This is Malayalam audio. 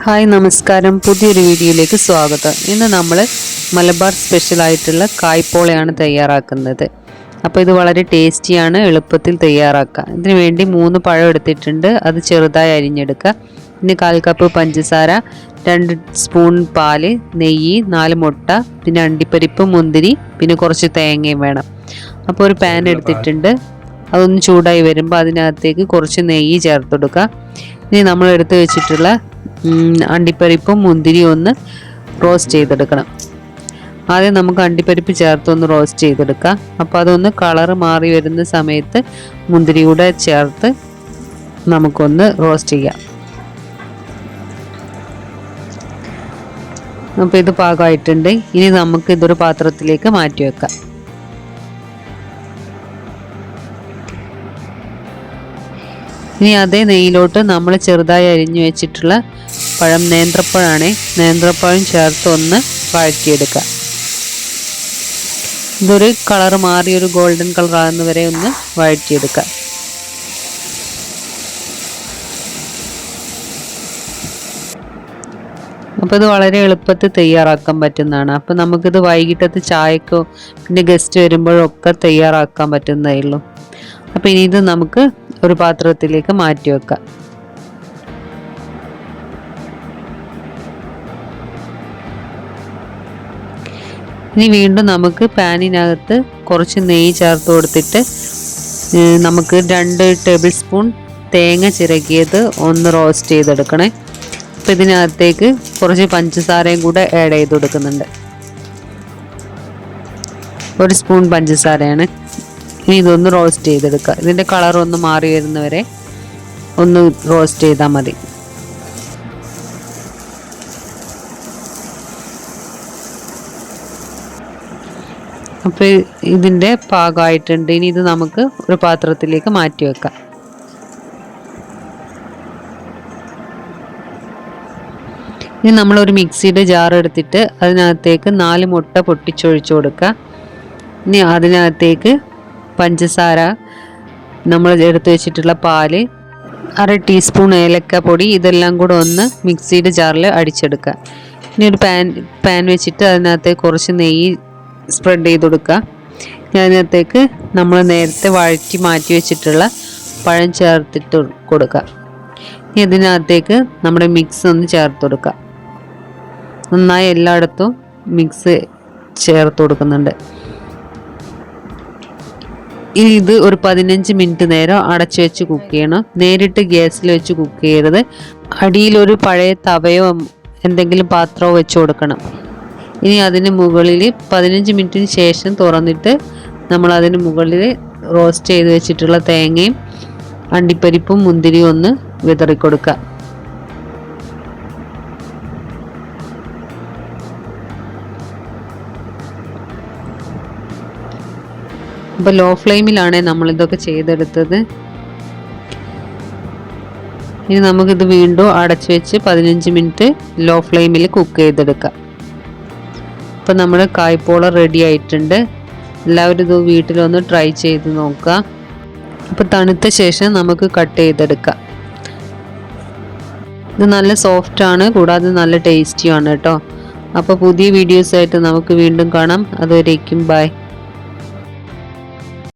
ഹായ് നമസ്കാരം, പുതിയൊരു വീഡിയോയിലേക്ക് സ്വാഗതം. ഇന്ന് നമ്മൾ മലബാർ സ്പെഷ്യലായിട്ടുള്ള കായ്പോളയാണ് തയ്യാറാക്കുന്നത്. അപ്പോൾ ഇത് വളരെ ടേസ്റ്റിയാണ്, എളുപ്പത്തിൽ തയ്യാറാക്കാം. ഇതിനു വേണ്ടി 3 പഴം എടുത്തിട്ടുണ്ട്, അത് ചെറുതായി അരിഞ്ഞെടുക്കുക. പിന്നെ 1/4 കപ്പ് പഞ്ചസാര, 2 സ്പൂൺ പാല്, നെയ്യ്, 4 മുട്ട, പിന്നെ അണ്ടിപ്പരിപ്പ്, മുന്തിരി, പിന്നെ കുറച്ച് തേങ്ങയും വേണം. അപ്പോൾ ഒരു പാൻ എടുത്തിട്ടുണ്ട്, അതൊന്ന് ചൂടായി വരുമ്പോൾ അതിനകത്തേക്ക് കുറച്ച് നെയ്യ് ചേർത്ത് കൊടുക്കുക. ഇനി നമ്മൾ എടുത്ത് വെച്ചിട്ടുള്ള അണ്ടിപ്പരിപ്പും മുന്തിരിയും ഒന്ന് റോസ്റ്റ് ചെയ്തെടുക്കണം. ആദ്യം നമുക്ക് അണ്ടിപ്പരിപ്പ് ചേർത്തൊന്ന് റോസ്റ്റ് ചെയ്തെടുക്കാം. അപ്പോൾ അതൊന്ന് കളറ് മാറി വരുന്ന സമയത്ത് മുന്തിരി കൂടെ ചേർത്ത് നമുക്കൊന്ന് റോസ്റ്റ് ചെയ്യാം. അപ്പോൾ ഇത് പാകമായിട്ടുണ്ട്. ഇനി നമുക്ക് ഇതൊരു പാത്രത്തിലേക്ക് മാറ്റി വെക്കാം. ഇനി അതേ നെയ്യിലോട്ട് നമ്മൾ ചെറുതായി അരിഞ്ഞു വെച്ചിട്ടുള്ള പഴം, നേന്ത്രപ്പഴം ചേർത്ത് ഒന്ന് വഴറ്റിയെടുക്കുക. ഇതൊരു കളർ മാറി ഒരു ഗോൾഡൻ കളർ ആകുന്നവരെ ഒന്ന് വഴറ്റിയെടുക്കുക. അപ്പോൾ ഇത് വളരെ എളുപ്പത്തിൽ തയ്യാറാക്കാൻ പറ്റുന്നതാണ്. അപ്പോൾ നമുക്കിത് വൈകിട്ടത്തെ ചായക്കോ പിന്നെ ഗസ്റ്റ് വരുമ്പോഴൊക്കെ തയ്യാറാക്കാൻ പറ്റുന്നതേ ഉള്ളൂ. അപ്പോൾ ഇനി ഇത് നമുക്ക് ഒരു പാത്രത്തിലേക്ക് മാറ്റി വെക്കാം. ഇനി വീണ്ടും നമുക്ക് പാനിനകത്ത് കുറച്ച് നെയ്യ് ചേർത്ത് കൊടുത്തിട്ട് നമുക്ക് 2 ടേബിൾ സ്പൂൺ തേങ്ങ ചിരകിയത് ഒന്ന് റോസ്റ്റ് ചെയ്തെടുക്കണേ. അപ്പോൾ ഇതിനകത്തേക്ക് കുറച്ച് പഞ്ചസാരയും കൂടെ ആഡ് ചെയ്ത് കൊടുക്കുന്നുണ്ട്. 1 സ്പൂൺ പഞ്ചസാരയാണ്. ഇനി ഇതൊന്ന് റോസ്റ്റ് ചെയ്തെടുക്കുക. ഇതിൻ്റെ കളർ ഒന്ന് മാറി വരുന്നവരെ ഒന്ന് റോസ്റ്റ് ചെയ്താൽ മതി. അപ്പോൾ ഇതിൻ്റെ പാകമായിട്ടുണ്ട്. ഇനി ഇത് നമുക്ക് ഒരു പാത്രത്തിലേക്ക് മാറ്റി വെക്കാം. ഇനി നമ്മളൊരു മിക്സിയുടെ ജാർ എടുത്തിട്ട് അതിനകത്തേക്ക് 4 മുട്ട പൊട്ടിച്ചൊഴിച്ചു കൊടുക്കുക. ഇനി അതിനകത്തേക്ക് പഞ്ചസാര, നമ്മൾ എടുത്തു വെച്ചിട്ടുള്ള പാല്, 1/2 ടീസ്പൂൺ ഏലക്കപ്പൊടി, ഇതെല്ലാം കൂടെ ഒന്ന് മിക്സിയുടെ ജാറിൽ അടിച്ചെടുക്കുക. ഇനി ഒരു പാൻ വെച്ചിട്ട് അതിനകത്തേക്ക് കുറച്ച് നെയ്യ് സ്പ്രെഡ് ചെയ്ത് കൊടുക്കുക. അതിനകത്തേക്ക് നമ്മൾ നേരത്തെ വഴറ്റി മാറ്റി വെച്ചിട്ടുള്ള പഴം ചേർത്തിട്ട് കൊടുക്കുക. ഇനി ഇതിനകത്തേക്ക് നമ്മുടെ മിക്സ് ഒന്ന് ചേർത്ത് കൊടുക്കുക. നന്നായി എല്ലായിടത്തും മിക്സ് ചേർത്ത് കൊടുക്കുന്നുണ്ട്. ഇനി ഇത് ഒരു 15 മിനിറ്റ് നേരം അടച്ചു വെച്ച് കുക്ക് ചെയ്യണം. നേരിട്ട് ഗ്യാസിൽ വെച്ച് കുക്ക് ചെയ്യരുത്. അടിയിലൊരു പഴയ തവയോ എന്തെങ്കിലും പാത്രമോ വെച്ച് കൊടുക്കണം. ഇനി അതിന് മുകളിൽ 15 മിനിറ്റിന് ശേഷം തുറന്നിട്ട് നമ്മൾ അതിന് മുകളിൽ റോസ്റ്റ് ചെയ്ത് വെച്ചിട്ടുള്ള തേങ്ങയും അണ്ടിപ്പരിപ്പും മുന്തിരിയും ഒന്ന് വിതറിക്കൊടുക്കുക. അപ്പോൾ ലോ ഫ്ലെയിമിലാണ് നമ്മളിതൊക്കെ ചെയ്തെടുത്തത്. ഇനി നമുക്കിത് വീണ്ടും അടച്ചു വെച്ച് 15 മിനിറ്റ് ലോ ഫ്ലെയിമിൽ കുക്ക് ചെയ്തെടുക്കാം. അപ്പോൾ നമ്മുടെ കായ്പോള റെഡി ആയിട്ടുണ്ട്. എല്ലാവരും ഇത് വീട്ടിലൊന്ന് ട്രൈ ചെയ്ത് നോക്കുക. അപ്പോൾ തണുത്ത ശേഷം നമുക്ക് കട്ട് ചെയ്തെടുക്കാം. ഇത് നല്ല സോഫ്റ്റാണ്, കൂടാതെ നല്ല ടേസ്റ്റിയാണ് കേട്ടോ. അപ്പോൾ പുതിയ വീഡിയോസായിട്ട് നമുക്ക് വീണ്ടും കാണാം. അതുവരേക്കും ബൈ.